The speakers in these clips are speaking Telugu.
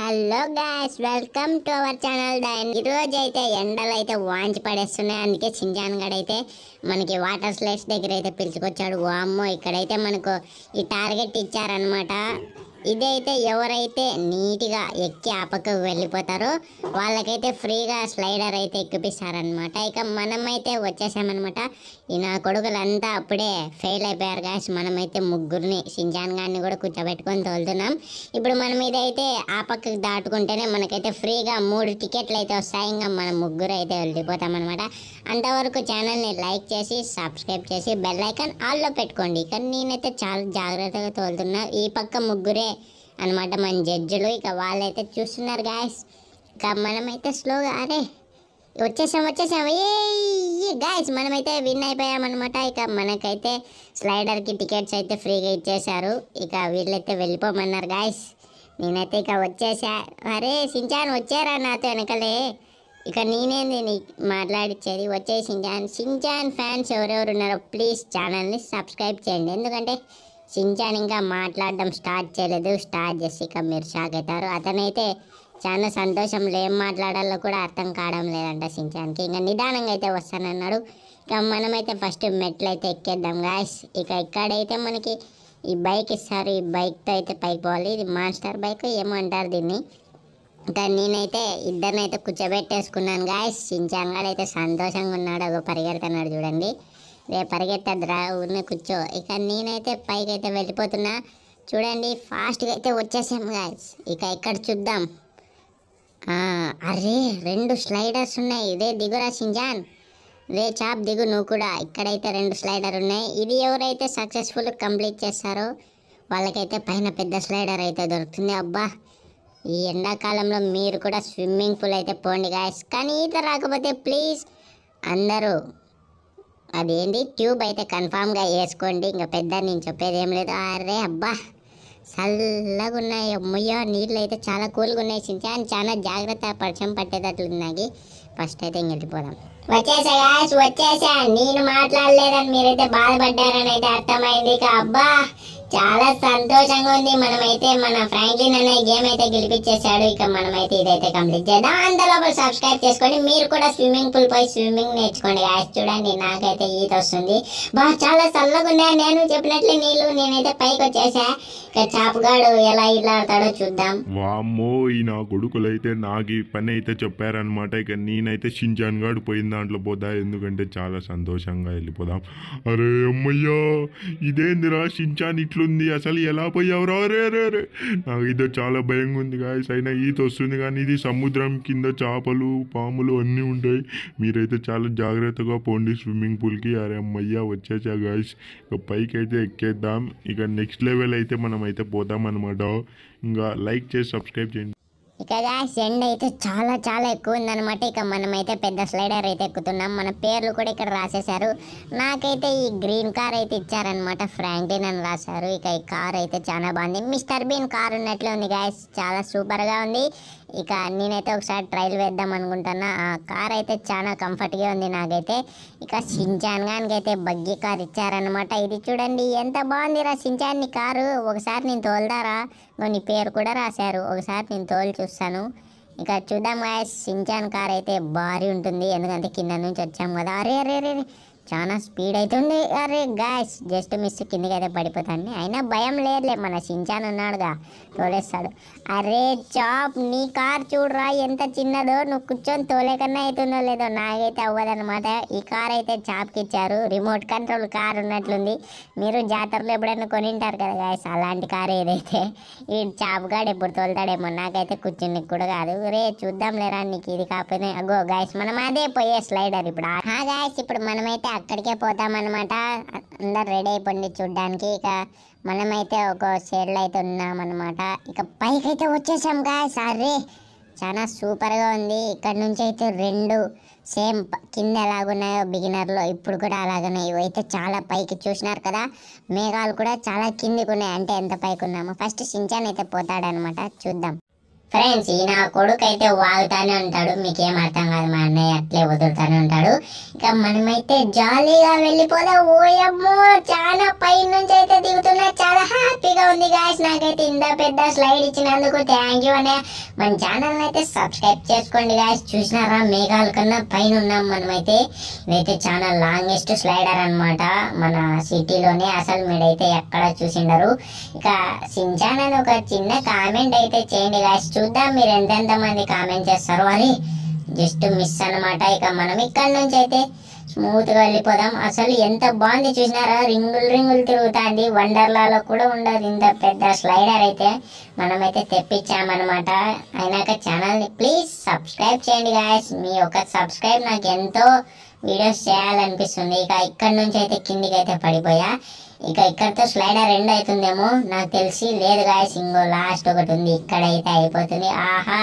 Hello guys, welcome to our channel. ఈ రోజు అయితే ఎండలు అయితే వాంచి పడేస్తున్నాయి. అందుకే సింజాన్ గడ్ అయితే మనకి వాటర్ స్లైడ్స్ దగ్గర అయితే పిలుచుకొచ్చాడు. వామ్మో, ఇక్కడైతే మనకు ఈ టార్గెట్ ఇచ్చారనమాట. ఇదైతే ఎవరైతే నీట్గా ఎక్కి ఆ పక్కకు వెళ్ళిపోతారో వాళ్ళకైతే ఫ్రీగా స్లైడర్ అయితే ఎక్కిపిస్తారనమాట. ఇక మనమైతే వచ్చేసామన్నమాట. ఈ నా కొడుకులంతా అప్పుడే ఫెయిల్ అయిపోయారు గాయస్. మనమైతే ముగ్గురిని సింజాన్ గారిని కూడా కూర్చోబెట్టుకొని తోలుతున్నాం. ఇప్పుడు మనం ఇదైతే ఆ పక్కకు దాటుకుంటేనే మనకైతే ఫ్రీగా 3 టికెట్లు అయితే వస్తాయి. ఇంకా మనం ముగ్గురు అయితే వెళ్ళిపోతాం అనమాట. అంతవరకు ఛానల్ని లైక్ చేసి సబ్స్క్రైబ్ చేసి బెల్ ఐకాన్ ఆల్లో పెట్టుకోండి. ఇక నేనైతే చాలా జాగ్రత్తగా తోలుతున్నా. ఈ పక్క ముగ్గురే అనమాట మన జడ్జిలు. ఇక వాళ్ళైతే చూస్తున్నారు గాయస్. ఇక మనమైతే స్లోగా వచ్చేసాం ఏ గాయస్, మనమైతే విన్ అయిపోయామన్నమాట. ఇక మనకైతే స్లైడర్కి టికెట్స్ అయితే ఫ్రీగా ఇచ్చేశారు. ఇక వీళ్ళైతే వెళ్ళిపోమన్నారు గాయస్. నేనైతే ఇక వచ్చేసా. అరే సించాన్ వచ్చారా నాతో వెనకలే. ఇక నేనేంది మాట్లాడిచ్చేది. వచ్చే సించాన్ ఫ్యాన్స్ ఎవరెవరు ఉన్నారో ప్లీజ్ ఛానల్ని సబ్స్క్రైబ్ చేయండి. ఎందుకంటే సించాన్ ఇంకా మాట్లాడడం స్టార్ట్ చేయలేదు. స్టార్ట్ చేసి ఇక మీరు షాక్ అవుతారు. అతనైతే చాలా సంతోషంలో ఏం మాట్లాడాలో కూడా అర్థం కావడం లేదంట సించాన్కి. ఇంకా నిదానంగా అయితే వస్తానన్నాడు. ఇక మనమైతే ఫస్ట్ మెట్లు అయితే ఎక్కేద్దాం గాయస్. ఇక ఇక్కడైతే మనకి ఈ బైక్ ఇస్తారు. ఈ బైక్తో అయితే పైకి పోవాలి. ఇది మాన్స్టర్ బైక్ ఏమో అంటారు దీన్ని. ఇంకా నేనైతే ఇద్దరినైతే కూర్చోబెట్టేసుకున్నాను గాయస్. సించాన్ గారు అయితే సంతోషంగా ఉన్నాడు. అగో పరిగెడుతున్నాడు చూడండి. రే పరిగెత్తద్దురా, ఊరిని కూర్చో. ఇక నేనైతే పైకి అయితే వెళ్ళిపోతున్నా. చూడండి ఫాస్ట్గా అయితే వచ్చేసాం గాయస్. ఇక ఇక్కడ చూద్దాం. అరే 2 స్లైడర్స్ ఉన్నాయి. రే దిగురా సింజాన్. రే చాప్ దిగు నువ్వు కూడా. ఇక్కడైతే 2 స్లైడర్ ఉన్నాయి. ఇది ఎవరైతే సక్సెస్ఫుల్ కంప్లీట్ చేస్తారో వాళ్ళకైతే పైన పెద్ద స్లైడర్ అయితే దొరుకుతుంది. అబ్బా, ఈ ఎండాకాలంలో మీరు కూడా స్విమ్మింగ్ పూల్ అయితే పోండి గాయస్. కానీ ఈత రాకపోతే ప్లీజ్ అందరూ అదేంటి ట్యూబ్ అయితే కన్ఫామ్గా వేసుకోండి. ఇంకా పెద్ద నేను చెప్పేది ఏం లేదు. అరే అబ్బా, చల్లగా ఉన్నాయి. అమ్మయ్యో, నీళ్ళు అయితే చాలా కూల్గా ఉన్నాయి. సించాన్ చాలా జాగ్రత్త, పరిచయం పట్టేటట్లున్నాయి. ఫస్ట్ అయితే వెళ్ళిపోదాం. వచ్చేసా. నేను మాట్లాడలేదని మీరైతే బాధపడ్డారని అయితే అర్థమైంది. ఇక అబ్బా చాలా సంతోషంగా ఉంది. మనమైతే మన ఫ్రాంక్లిన్ అనే గేమ్ అయితే గెలిపించేశాడు. ఇక మనమైతే ఇదైతే కంప్లీట్ చేద్దాం. అంతలోపల సబ్స్క్రైబ్ చేసుకోండి. మీరు కూడా స్విమ్మింగ్ పూల్ పోయి స్విమ్మింగ్ నేర్చుకోండి గాయస్. చూడండి నాకైతే ఈత వస్తుంది. చాలా చల్లగా ఉన్నాయి. నేను చెప్పినట్లే నీళ్ళు. నేనైతే పైకి వచ్చేసా. ఇక చాపుగాడు ఎలా ఇలాడతాడో చూద్దాం. వామ్మో, ఈ నా కొడుకులైతే నాకు ఈ పని అయితే చెప్పారనమాట. ఇక నేనైతే సించాన్ గాడు పోయిన దాంట్లో పోతా. ఎందుకంటే చాలా సంతోషంగా వెళ్ళిపోదాం. అరే అమ్మయ్యా, ఇదేందిరా సించాన్ ఇట్లుంది, అసలు ఎలా పోయావురా? రే రే రే, నాకు ఇదో చాలా భయంగా ఉంది గాయస్. అయినా ఈత వస్తుంది, కానీ ఇది సముద్రం కింద చేపలు పాములు అన్నీ ఉంటాయి. మీరైతే చాలా జాగ్రత్తగా పోండి స్విమ్మింగ్ పూల్కి. అరే అమ్మయ్యా వచ్చేసా గాయస్. ఇక పైకి అయితే ఎక్కేద్దాం. ఇక నెక్స్ట్ లెవెల్ అయితే మనం అయితే పోతాం అనమాట. ఇంకా లైక్ చేసి సబ్స్క్రైబ్ చేయండి. ఇక గాయస్ ఎండ అయితే చాలా ఎక్కువ ఉందన్నమాట. ఇక మనమైతే పెద్ద స్లైడర్ అయితే ఎక్కుతున్నాం. మన పేర్లు కూడా ఇక్కడ రాసేశారు. నాకైతే ఈ గ్రీన్ కార్ అయితే ఇచ్చారనమాట. ఫ్రాంక్లిన్ అని రాశారు. ఇక ఈ కార్ అయితే చాలా బాగుంది. మిస్టర్ బీన్ కార్ ఉన్నట్లే ఉంది గాయస్. చాలా సూపర్గా ఉంది. ఇక నేనైతే ఒకసారి ట్రైల్ వేద్దాం అనుకుంటున్నా. ఆ కార్ అయితే చాలా కంఫర్ట్గా ఉంది నాకైతే. ఇక సించాన్ గానికి అయితే బగ్గీ కార్ ఇచ్చారనమాట. ఇది చూడండి ఎంత బాగుందిరా సించాన్ నీ కారు. ఒకసారి నేను తోలుదారా? నీ పేరు కూడా రాశారు. ఒకసారి నేను తోలు చూస్తాను. ఇక చూద్దాం గాయస్. సించాన్ కార్ అయితే భారీ ఉంటుంది. ఎందుకంటే కింద నుంచి వచ్చాం కదా. అరే అరే అరే చాలా స్పీడ్ అవుతుంది. అరే గాయస్ జస్ట్ మిస్ కిందకి అయితే పడిపోతాను. అయినా భయం లేదులే, మన సించాన్ ఉన్నాడుగా, తోలేస్తాడు. అరే చాప్, నీ కార్ చూడరా ఎంత చిన్నదో. నువ్వు కూర్చొని తోలేకన్నా అవుతుందో లేదో, నాకైతే అవ్వదన్నమాట. ఈ కార్ అయితే చాప్కి ఇచ్చారు. రిమోట్ కంట్రోల్ కార్ ఉన్నట్లుంది. మీరు జాతరలో ఎప్పుడైనా కొనింటారు కదా గాయస్, అలాంటి కార్ ఏదైతే. ఈ చాప్ గాడు ఎప్పుడు తోలుతాడేమో, నాకైతే కూర్చుని కూడా కాదు. రే చూద్దాం లేరా, నీకు ఇది కాకపోతే అగో గాయస్ మనం అదే పోయే స్లైడర్ ఇప్పుడు. గాయస్ ఇప్పుడు మనమైతే అక్కడికే పోతామన్నమాట. అందరు రెడీ అయిపోండి చూడ్డానికి. ఇక మనమైతే ఒక షేడ్లో అయితే ఉన్నామన్నమాట. ఇక పైకి అయితే వచ్చేసాం గాయస్. అరే చాలా సూపర్గా ఉంది. ఇక్కడ నుంచి అయితే 2 సేమ్ కింద ఎలాగున్నాయో బిగినర్లో ఇప్పుడు కూడా అలాగున్నాయి. ఇవైతే చాలా పైకి చూసినారు కదా. మేఘాలు కూడా చాలా కిందికి ఉన్నాయి. అంటే ఎంత పైకి ఉన్నామో. ఫస్ట్ సించాన్ అయితే పోతాడనమాట. చూద్దాం. ఫ్రెండ్స్ ఈ నా కొడుకు అయితే వాగుతానే ఉంటాడు, మీకేం అర్థం కాదు, మా అన్నయ్య అట్లే వదులుతానే ఉంటాడు. ఇక మనమైతే జాలీగా వెళ్ళిపోదాం. ఓయమ్మో చాలా పై నుంచి అయితే దిగుతున్నా, చాలా హ్యాపీగా ఉంది గాయస్. నాకైతే ఇంత పెద్ద స్లైడ్ ఇచ్చినందుకు థ్యాంక్ యూ అనే. మన ఛానల్ అయితే సబ్స్క్రైబ్ చేసుకోండి గాయస్. చూసినారా మేఘాల కన్నా పైన ఉన్నాం మనమైతే. ఇదైతే చాలా లాంగెస్ట్ స్లైడర్ అన్నమాట మన సిటీలోనే, అసలు మీరైతే ఎక్కడ చూసిండరు. ఇక సించాన్ అని ఒక చిన్న కామెంట్ అయితే చేయండి గాయస్, చూద్దాం మీరు ఎంతెంత మంది కామెంట్ చేస్తారు అని. జస్ట్ మిస్ అన్నమాట. ఇక మనం ఇక్కడ నుంచి అయితే స్మూత్ గా వెళ్ళిపోదాం. అసలు ఎంత బాగుంది చూసినారా, రింగులు రింగులు తిరుగుతాంది. వండర్లాలో కూడా ఉండదు ఇంత పెద్ద స్లైడర్ అయితే మనమైతే తెప్పించామన్నమాట. అయినాక ఛానల్ ని ప్లీజ్ సబ్స్క్రైబ్ చేయండి గాయస్. మీ యొక్క సబ్స్క్రైబ్ నాకు ఎంతో వీడియోస్ చేయాలనిపిస్తుంది. ఇక ఇక్కడ నుంచి అయితే కిందికి అయితే పడిపోయా. ఇక ఇక్కడతో స్లైడర్ ఎండ్ అవుతుందేమో నాకు తెలిసి, లేదు గాయస్ ఇంకో లాస్ట్ ఒకటి ఉంది, ఇక్కడైతే అయిపోతుంది. ఆహా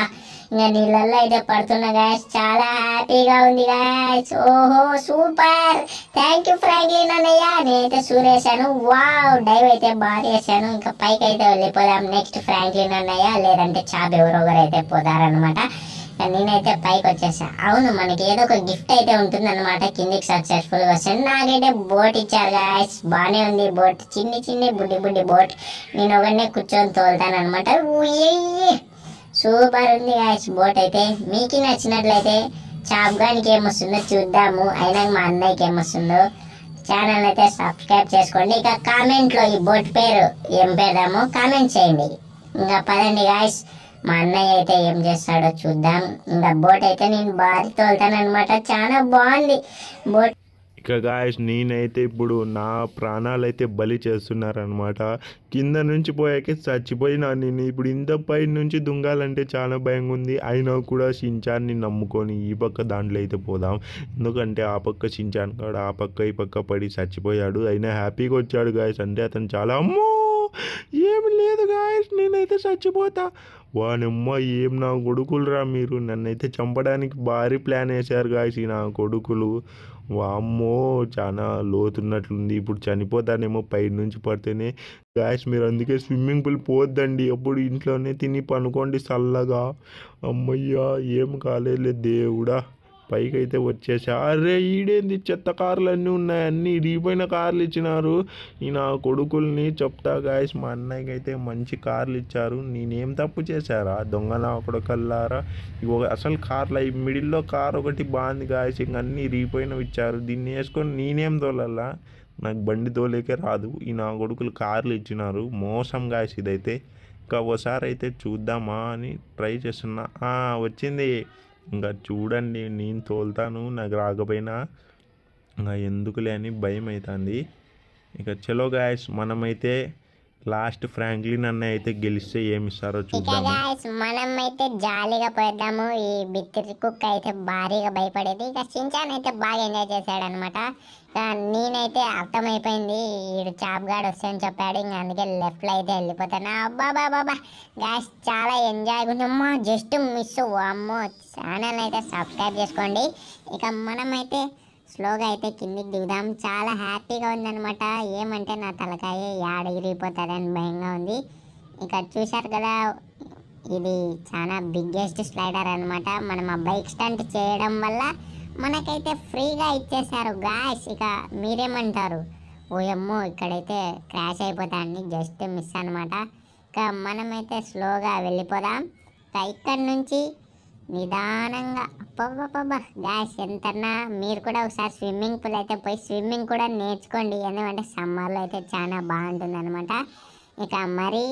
ఇంకా నీళ్ళల్లో అయితే పడుతున్నా గాయస్, చాలా హ్యాపీగా ఉంది గాయస్. ఓహో సూపర్, థ్యాంక్ యూ ఫ్రాంక్లిన్ అన్నయ్య. నేనైతే సూరేసాను, వావ్ డైవ్ అయితే బాగా వేసాను. ఇంకా పైకి అయితే వెళ్ళిపోదాం. నెక్స్ట్ ఫ్రాంక్లిన్ అన్నయ్య లేదంటే చాబ్ ఎవరొకరు అయితే పోతారనమాట. నేనైతే పైకి వచ్చేసా. అవును మనకి ఏదో ఒక గిఫ్ట్ అయితే ఉంటుంది అనమాట కిందికి సక్సెస్ఫుల్ గా వస్తాను. నాకైతే బోట్ ఇచ్చారు గాయస్, బానే ఉంది బోట్, చిన్ని చిన్ని బుడ్డి బుడ్డి బోట్. నేను ఒకనే కూర్చొని తోలుతాను అనమాట. సూపర్ ఉంది గాయస్ బోట్ అయితే. మీకు నచ్చినట్లయితే చాప్ గానికి ఏమొస్తుందో చూద్దాము, అయినా మా అన్నయ్యకి ఏమొస్తుందో. ఛానల్ అయితే సబ్స్క్రైబ్ చేసుకోండి. ఇక కామెంట్ లో ఈ బోట్ పేరు ఏం పెడదామో కామెంట్ చేయండి. ఇంకా పదండి గాయస్, మా అన్నయ్య అయితే ఏం చేస్తాడో చూద్దాం. ఇంకా బోట్ అయితే నేను బాగా తోలుతాను అనమాట, చాలా బాగుంది బోట్. ఇక గాయస్ నేనైతే ఇప్పుడు నా ప్రాణాలు అయితే బలి చేస్తున్నారనమాట. కింద నుంచి పోయాకే చచ్చిపోయినా నేను. ఇప్పుడు ఇంత పై నుంచి దుంగాలంటే చాలా భయంగా ఉంది. అయినా కూడా షించాన్ని నమ్ముకొని ఈ పక్క దాంట్లో అయితే పోదాం. ఎందుకంటే ఆ పక్క షించాన్ కాడ ఆ పక్క ఈ పక్క పడి చచ్చిపోయాడు. అయినా హ్యాపీగా వచ్చాడు గాయస్. అంటే అతను చాలా అమ్మో ఏమి లేదు గాయస్, నేనైతే చచ్చిపోతా. వానమ్మ ఏం నా కొడుకులురా మీరు, నన్నైతే చంపడానికి భారీ ప్లాన్ వేశారు గాయస్ ఈ నా కొడుకులు. వామ్మో చాలా లోతున్నట్లుంది, ఇప్పుడు చనిపోతానేమో పై నుంచి పడితేనే. గాయస్ మీరు అందుకే స్విమ్మింగ్ పూల్ పోద్దండి, అప్పుడు ఇంట్లోనే తిని పనుకోండి చల్లగా. అమ్మయ్యా ఏం కాలేదు దేవుడా. పైకి అయితే వచ్చేసా. అరే ఈడేంది చెత్త కార్లు అన్నీ ఉన్నాయి, అన్నీ ఇరిగిపోయిన కార్లు ఇచ్చినారు. ఈ నా కొడుకుల్ని చెప్తా గాయస్, మా అన్నయ్యకి అయితే మంచి కార్లు ఇచ్చారు. నేనేం తప్పు చేశారా దొంగన కొడుకల్లారా. అసలు కార్లు మిడిల్లో కార్ ఒకటి బాగుంది గాయస్, ఇంక అన్నీ ఇరిగిపోయినవి ఇచ్చారు. దీన్ని వేసుకొని నేనేం తోలల్లా, నాకు బండి తోలేకే రాదు. ఈ నా కొడుకులు కార్లు ఇచ్చినారు, మోసం గాయస్ ఇదైతే. ఇంకా ఒకసారి అయితే చూద్దామా అని ట్రై చేస్తున్నా. వచ్చింది. ఇంకా చూడండి నేను తోలుతాను, నాకు రాకపోయినా ఇంకా ఎందుకులే అని భయం అవుతుంది. ఇక చలో గాయస్ మనమైతే లాస్ట్ ఫ్రాంక్లిన్ అన్న అయితే గెలిస్తే ఏమి ఇస్తారో చూద్దాము. మనం అయితే జాలీగా పోయిద్దాము. ఈ బిత్తిరి కుక్క అయితే భారీగా భయపడేది. ఇక షించాన్ అయితే బాగా ఎంజాయ్ చేశాడు అనమాట. నేనైతే అర్థమైపోయింది ఈడు చాప్ గాడు వస్తాయని చెప్పాడు, ఇంకా అందుకే లెఫ్ట్లో అయితే వెళ్ళిపోతాను. అబ్బా బాబా గాయస్ చాలా ఎంజాయ్ ఉందమ్మా, జస్ట్ మిస్. అమ్మో ఛానల్ అయితే సబ్స్క్రైబ్ చేసుకోండి. ఇక మనమైతే స్లోగా అయితే కిందికి దిగుదాం. చాలా హ్యాపీగా ఉందన్నమాట. ఏమంటే నా తలకాయ యాడ ఇరిగిపోతుందని భయంగా ఉంది. ఇక చూశారు కదా ఇది చాలా బిగ్గెస్ట్ స్లైడర్ అనమాట. మనం ఆ బైక్ స్టంట్ చేయడం వల్ల మనకైతే ఫ్రీగా ఇచ్చేసారు గాయస్. ఇక మీరేమంటారు? ఓయమ్మో ఇక్కడైతే క్రాష్ అయిపోతాండి, జస్ట్ మిస్ అనమాట. ఇక మనమైతే స్లోగా వెళ్ళిపోదాం. ఇక ఇక్కడ నుంచి నిదానంగా పబ్బా గాయస్ ఎంతన్నా మీరు కూడా ఒకసారి స్విమ్మింగ్ పూల్ అయితే పోయి స్విమ్మింగ్ కూడా నేర్చుకోండి, ఎందుకంటే సమ్మర్లో అయితే చాలా బాగుంటుంది అనమాట. ఇక మరి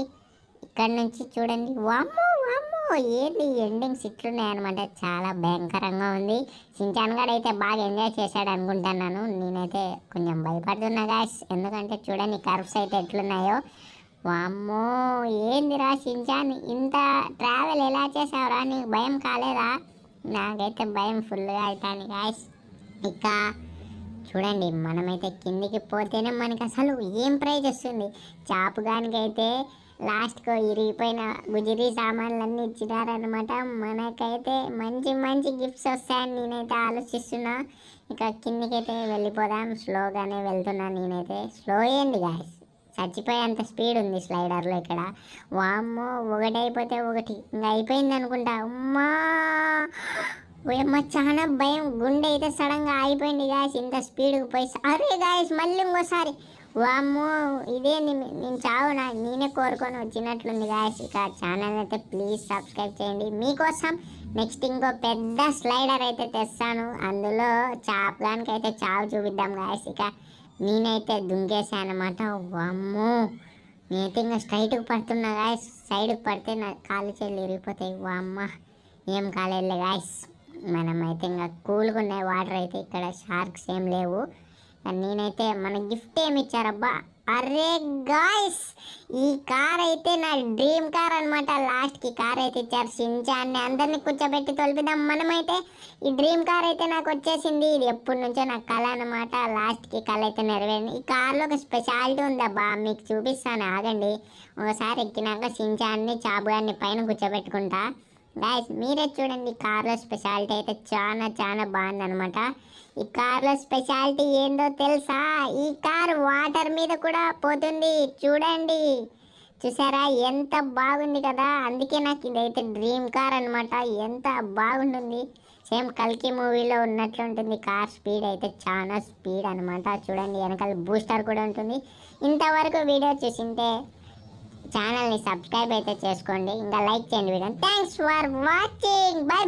ఇక్కడ నుంచి చూడండి, వామ్మో వామ్మో ఏంది ఎండింగ్స్ ఇట్లున్నాయన్నమాట, చాలా భయంకరంగా ఉంది. షించాన్ గాడు అయితే బాగా ఎంజాయ్ చేశాడు అనుకుంటున్నాను. నేనైతే కొంచెం భయపడుతున్నా గాయస్, ఎందుకంటే చూడండి కర్వ్స్ అయితే ఎట్లున్నాయో. వామ్మో ఏందిరా షించాన్ ఇంత ట్రావెల్ ఎలా చేసావురా, నీకు భయం కాలేదా? నాకైతే భయం ఫుల్గా అవుతాను గాయస్. ఇక చూడండి మనమైతే కిందికి పోతేనే మనకి అసలు ఏం ప్రైజ్ వస్తుంది. చాపుగానికైతే లాస్ట్కు ఇరిగిపోయిన గుజిరీ సామాన్లన్నీ ఇచ్చినారనమాట. మనకైతే మంచి మంచి గిఫ్ట్స్ వస్తాయని నేనైతే ఆలోచిస్తున్నా. ఇక కిందికైతే వెళ్ళిపోదాం, స్లోగానే వెళ్తున్నా నేనైతే. స్లో అయ్యండి గాయస్, చచ్చిపోయేంత స్పీడ్ ఉంది స్లైడర్లో ఇక్కడ. వామ్మో, ఒకటి అయిపోతే ఒకటి ఇంకా అయిపోయింది అనుకుంటా. అమ్మా ఓయమ్మ, చాలా భయం, గుండె అయితే సడన్గా ఆగిపోయింది గాయస్ ఇంత స్పీడ్కి పోయి. అరే గాయస్ మళ్ళీ ఇంకోసారి. వామ్మో, ఇదేంది నేను చావునా, నేనే కోరుకొని వచ్చినట్లుంది గాయస్. ఇక ఛానల్ అయితే ప్లీజ్ సబ్స్క్రైబ్ చేయండి. మీకోసం నెక్స్ట్ ఇంకో పెద్ద స్లైడర్ అయితే తెస్తాను, అందులో చాపడానికి అయితే చావు చూపిద్దాం గాయస్. ఇక నేనైతే దుంకేసాను అనమాట. వామ్మో, నేనైతే ఇంకా స్ట్రైట్కి పడుతున్నా గాయస్, సైడ్కి పడితే నా కాళ్ళు చేతులు విరిగిపోతాయి. వామ్మ, ఏం కాలేదు గాయస్. మనమైతే ఇంకా కూల్గా ఉన్నాయి వాటర్ అయితే, ఇక్కడ షార్క్స్ ఏం లేవు. నేనైతే మన గిఫ్ట్ ఏమి ఇచ్చారబ్బా. అరే గాయస్, ఈ కార్ అయితే నా డ్రీమ్ కార్ అనమాట. లాస్ట్కి కార్ అయితే ఇచ్చారు, షించాన్ని అందరినీ కూర్చోబెట్టి తొలిపిద్దాం. మనమైతే ఈ డ్రీమ్ కార్ అయితే నాకు వచ్చేసింది. ఇది ఎప్పటి నుంచో నాకు కళ అనమాట. లాస్ట్కి కళ అయితే నెరవేరింది. ఈ కార్లో ఒక స్పెషాలిటీ ఉందబ్బా, మీకు చూపిస్తాను ఆగండి. ఒకసారి ఎక్కినాక షించాన్ని చాబుగాన్ని పైన కూర్చోబెట్టుకుంటా. గాయస్ మీరే చూడండి, కార్లో స్పెషాలిటీ అయితే చాలా చాలా బాగుందనమాట. ఈ కార్లో స్పెషాలిటీ ఏందో తెలుసా? ఈ కార్ వాటర్ మీద కూడా పోతుంది. చూడండి, చూసారా ఎంత బాగుంది కదా. అందుకే నాకు ఇదైతే డ్రీమ్ కార్ అనమాట. ఎంత బాగుంటుంది, సేమ్ కల్కి మూవీలో ఉన్నట్లు ఉంటుంది. కార్ స్పీడ్ అయితే చాలా స్పీడ్ అనమాట. చూడండి, వెనకాల బూస్టర్ కూడా ఉంటుంది. ఇంతవరకు వీడియో చూసింటే ఛానల్ని సబ్స్క్రైబ్ అయితే చేసుకోండి, ఇంకా లైక్ చేయండి వీడియోని. Thanks for watching, by.